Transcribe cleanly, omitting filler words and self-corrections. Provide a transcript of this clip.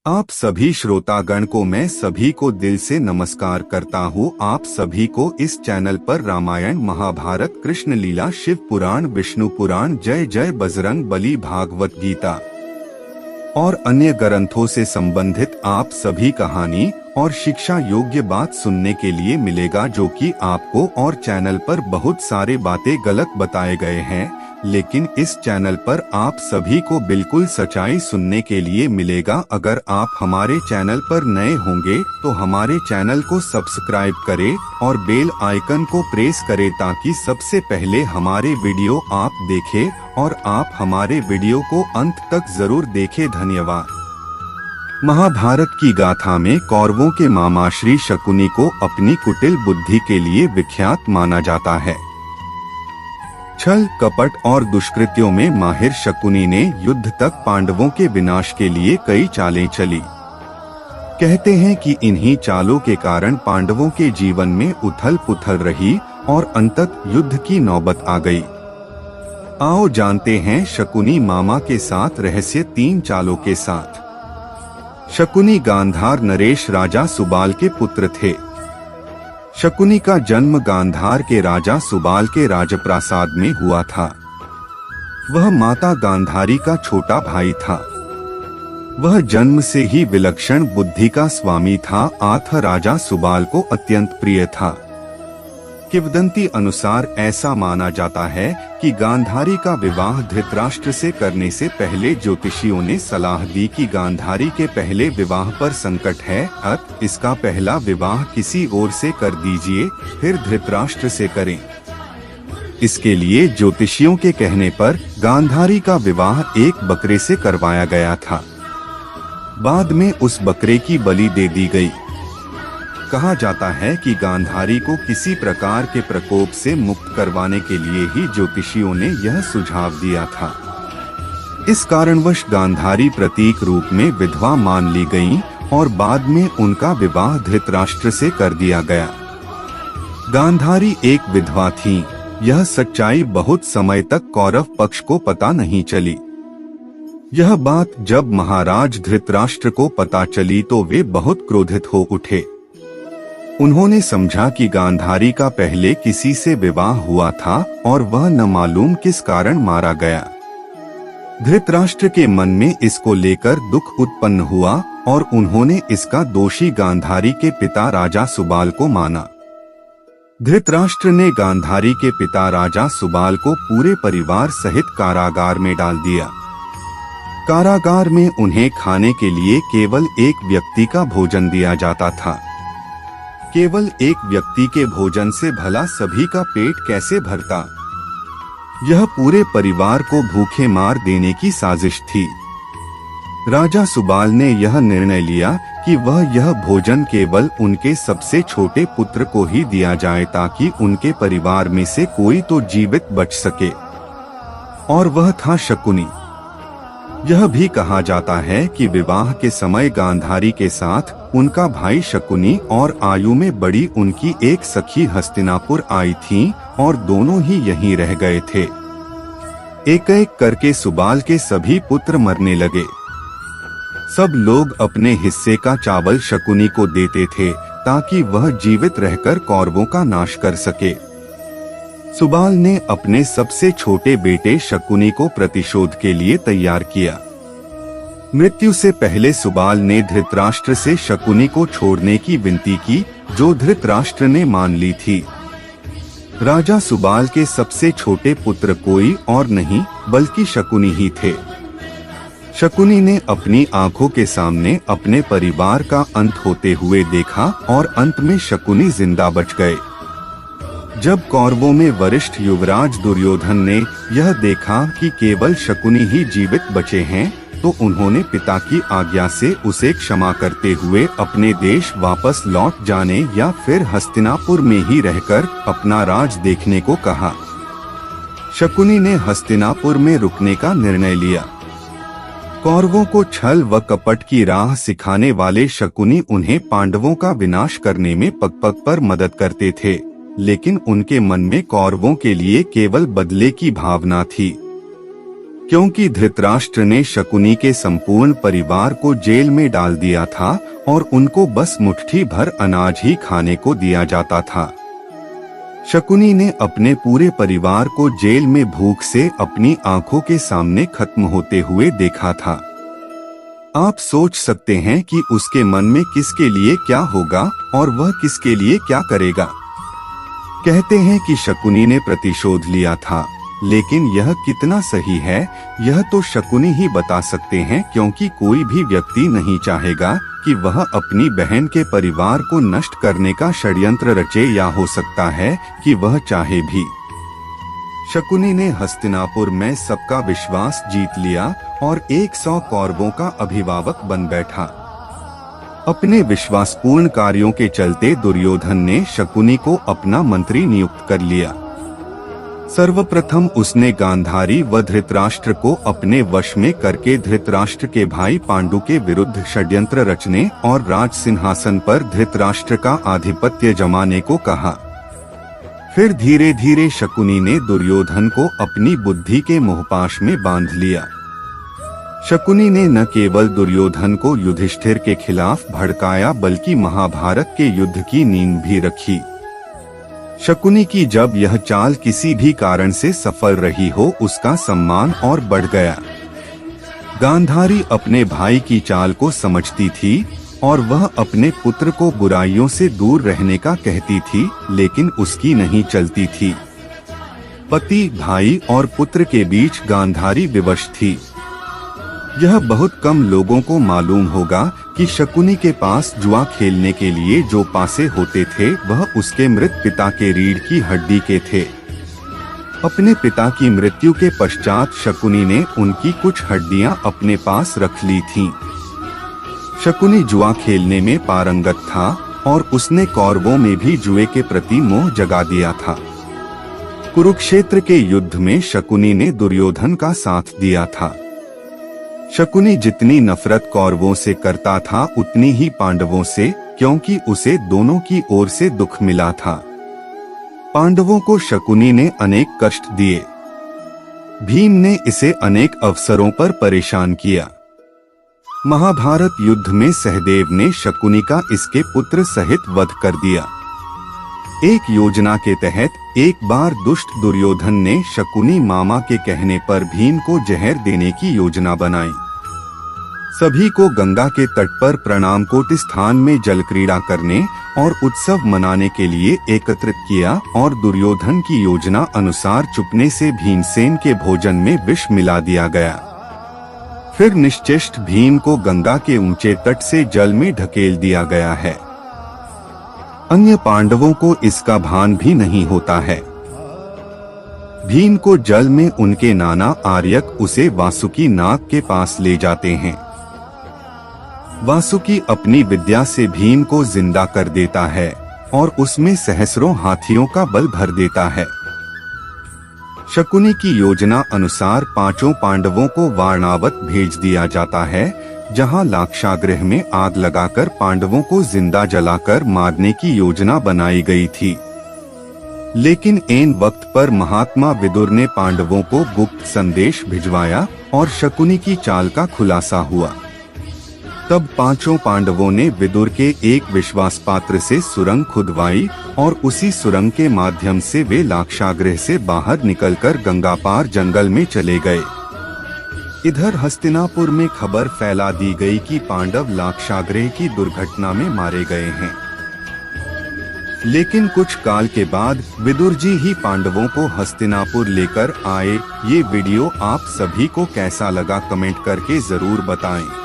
आप सभी श्रोतागण को मैं सभी को दिल से नमस्कार करता हूँ। आप सभी को इस चैनल पर रामायण, महाभारत, कृष्ण लीला, शिव पुराण, विष्णु पुराण, जय जय बजरंग बली, भागवत गीता और अन्य ग्रंथों से संबंधित आप सभी कहानी और शिक्षा योग्य बात सुनने के लिए मिलेगा, जो कि आपको और चैनल पर बहुत सारे बातें गलत बताए गए हैं, लेकिन इस चैनल पर आप सभी को बिल्कुल सच्चाई सुनने के लिए मिलेगा। अगर आप हमारे चैनल पर नए होंगे तो हमारे चैनल को सब्सक्राइब करें और बेल आइकन को प्रेस करें ताकि सबसे पहले हमारे वीडियो आप देखें और आप हमारे वीडियो को अंत तक जरूर देखें। धन्यवाद। महाभारत की गाथा में कौरवों के मामा श्री शकुनी को अपनी कुटिल बुद्धि के लिए विख्यात माना जाता है। छल, कपट और दुष्कृत्यों में माहिर शकुनी ने युद्ध तक पांडवों के विनाश के लिए कई चालें चली। कहते हैं कि इन्हीं चालों के कारण पांडवों के जीवन में उथल पुथल रही और अंततः युद्ध की नौबत आ गई। आओ जानते हैं शकुनी मामा के साथ रहस्य 3 चालों के साथ। शकुनी गांधार नरेश राजा सुबाल के पुत्र थे। शकुनी का जन्म गांधार के राजा सुबाल के राजप्रासाद में हुआ था। वह माता गांधारी का छोटा भाई था। वह जन्म से ही विलक्षण बुद्धि का स्वामी था। राजा सुबाल को अत्यंत प्रिय था। किंवदंती अनुसार ऐसा माना जाता है कि गांधारी का विवाह धृतराष्ट्र से करने से पहले ज्योतिषियों ने सलाह दी कि गांधारी के पहले विवाह पर संकट है, अतः इसका पहला विवाह किसी और से कर दीजिए, फिर धृतराष्ट्र से करें। इसके लिए ज्योतिषियों के कहने पर गांधारी का विवाह एक बकरे से करवाया गया था। बाद में उस बकरे की बलि दे दी गई। कहा जाता है कि गांधारी को किसी प्रकार के प्रकोप से मुक्त करवाने के लिए ही ज्योतिषियों ने यह सुझाव दिया था। इस कारणवश गांधारी प्रतीक रूप में विधवा मान ली गईं और बाद में उनका विवाह धृतराष्ट्र से कर दिया गया। गांधारी एक विधवा थीं। यह सच्चाई बहुत समय तक कौरव पक्ष को पता नहीं चली। यह बात जब महाराज धृतराष्ट्र को पता चली तो वे बहुत क्रोधित हो उठे। उन्होंने समझा कि गांधारी का पहले किसी से विवाह हुआ था और वह न मालूम किस कारण मारा गया। धृतराष्ट्र के मन में इसको लेकर दुख उत्पन्न हुआ और उन्होंने इसका दोषी गांधारी के पिता राजा सुबाल को माना। धृतराष्ट्र ने गांधारी के पिता राजा सुबाल को पूरे परिवार सहित कारागार में डाल दिया। कारागार में उन्हें खाने के लिए केवल एक व्यक्ति का भोजन दिया जाता था। केवल एक व्यक्ति के भोजन से भला सभी का पेट कैसे भरता? यह पूरे परिवार को भूखे मार देने की साजिश थी। राजा सुबाल ने यह निर्णय लिया कि वह यह भोजन केवल उनके सबसे छोटे पुत्र को ही दिया जाए ताकि उनके परिवार में से कोई तो जीवित बच सके, और वह था शकुनी। यह भी कहा जाता है कि विवाह के समय गांधारी के साथ उनका भाई शकुनी और आयु में बड़ी उनकी एक सखी हस्तिनापुर आई थीं और दोनों ही यहीं रह गए थे। एक एक करके सुबाल के सभी पुत्र मरने लगे। सब लोग अपने हिस्से का चावल शकुनी को देते थे ताकि वह जीवित रहकर कौरवों का नाश कर सके। सुबाल ने अपने सबसे छोटे बेटे शकुनी को प्रतिशोध के लिए तैयार किया। मृत्यु से पहले सुबाल ने धृतराष्ट्र से शकुनी को छोड़ने की विनती की, जो धृतराष्ट्र ने मान ली थी। राजा सुबाल के सबसे छोटे पुत्र कोई और नहीं बल्कि शकुनी ही थे। शकुनी ने अपनी आंखों के सामने अपने परिवार का अंत होते हुए देखा और अंत में शकुनी जिंदा बच गए। जब कौरवों में वरिष्ठ युवराज दुर्योधन ने यह देखा कि केवल शकुनी ही जीवित बचे हैं, तो उन्होंने पिता की आज्ञा से उसे क्षमा करते हुए अपने देश वापस लौट जाने या फिर हस्तिनापुर में ही रहकर अपना राज देखने को कहा। शकुनी ने हस्तिनापुर में रुकने का निर्णय लिया। कौरवों को छल व कपट की राह सिखाने वाले शकुनी उन्हें पांडवों का विनाश करने में पग पग पर मदद करते थे, लेकिन उनके मन में कौरवों के लिए केवल बदले की भावना थी। क्योंकि धृतराष्ट्र ने शकुनी के संपूर्ण परिवार को जेल में डाल दिया था और उनको बस मुट्ठी भर अनाज ही खाने को दिया जाता था। शकुनी ने अपने पूरे परिवार को जेल में भूख से अपनी आंखों के सामने खत्म होते हुए देखा था। आप सोच सकते हैं कि उसके मन में किसके लिए क्या होगा और वह किसके लिए क्या करेगा। कहते हैं कि शकुनी ने प्रतिशोध लिया था, लेकिन यह कितना सही है यह तो शकुनी ही बता सकते हैं, क्योंकि कोई भी व्यक्ति नहीं चाहेगा कि वह अपनी बहन के परिवार को नष्ट करने का षड्यंत्र रचे, या हो सकता है कि वह चाहे भी। शकुनी ने हस्तिनापुर में सबका विश्वास जीत लिया और 100 कौरवों का अभिभावक बन बैठा। अपने विश्वासपूर्ण कार्यों के चलते दुर्योधन ने शकुनी को अपना मंत्री नियुक्त कर लिया। सर्वप्रथम उसने गांधारी व धृतराष्ट्र को अपने वश में करके धृतराष्ट्र के भाई पांडु के विरुद्ध षड्यंत्र रचने और राज सिंहासन पर धृतराष्ट्र का आधिपत्य जमाने को कहा। फिर धीरे धीरे शकुनी ने दुर्योधन को अपनी बुद्धि के मोहपाश में बांध लिया। शकुनी ने न केवल दुर्योधन को युधिष्ठिर के खिलाफ भड़काया, बल्कि महाभारत के युद्ध की नींव भी रखी। शकुनी की जब यह चाल किसी भी कारण से सफल रही हो, उसका सम्मान और बढ़ गया। गांधारी अपने भाई की चाल को समझती थी और वह अपने पुत्र को बुराइयों से दूर रहने का कहती थी, लेकिन उसकी नहीं चलती थी। पति, भाई और पुत्र के बीच गांधारी विवश थी। यह बहुत कम लोगों को मालूम होगा कि शकुनी के पास जुआ खेलने के लिए जो पासे होते थे वह उसके मृत पिता के रीढ़ की हड्डी के थे। अपने पिता की मृत्यु के पश्चात शकुनी ने उनकी कुछ हड्डियां अपने पास रख ली थीं। शकुनी जुआ खेलने में पारंगत था और उसने कौरवों में भी जुए के प्रति मोह जगा दिया था। कुरुक्षेत्र के युद्ध में शकुनी ने दुर्योधन का साथ दिया था। शकुनी जितनी नफरत कौरवों से करता था उतनी ही पांडवों से, क्योंकि उसे दोनों की ओर से दुख मिला था। पांडवों को शकुनी ने अनेक कष्ट दिए। भीम ने इसे अनेक अवसरों पर परेशान किया। महाभारत युद्ध में सहदेव ने शकुनी का इसके पुत्र सहित वध कर दिया। एक योजना के तहत एक बार दुष्ट दुर्योधन ने शकुनी मामा के कहने पर भीम को जहर देने की योजना बनाई। सभी को गंगा के तट पर प्रणामकोट स्थान में जल क्रीड़ा करने और उत्सव मनाने के लिए एकत्रित किया और दुर्योधन की योजना अनुसार चुपने से भीमसेन के भोजन में विष मिला दिया गया। फिर निश्चेष्ट भीम को गंगा के ऊंचे तट से जल में ढकेल दिया गया है। अन्य पांडवों को इसका भान भी नहीं होता है। भीम को जल में उनके नाना आर्यक उसे वासुकी नाग के पास ले जाते हैं। वासुकी अपनी विद्या से भीम को जिंदा कर देता है और उसमें सहस्रों हाथियों का बल भर देता है। शकुनी की योजना अनुसार 5 पांडवों को वारणावत भेज दिया जाता है, जहां लाक्षागृह में आग लगाकर पांडवों को जिंदा जलाकर मारने की योजना बनाई गई थी। लेकिन ऐन वक्त पर महात्मा विदुर ने पांडवों को गुप्त संदेश भिजवाया और शकुनी की चाल का खुलासा हुआ। तब 5 पांडवों ने विदुर के एक विश्वास पात्र से सुरंग खुदवाई और उसी सुरंग के माध्यम से वे लाक्षागृह से बाहर निकलकर गंगा पार जंगल में चले गए। इधर हस्तिनापुर में खबर फैला दी गई कि पांडव लाक्षागृह की दुर्घटना में मारे गए हैं। लेकिन कुछ काल के बाद विदुर जी ही पांडवों को हस्तिनापुर लेकर आए। ये वीडियो आप सभी को कैसा लगा कमेंट करके जरूर बताएं।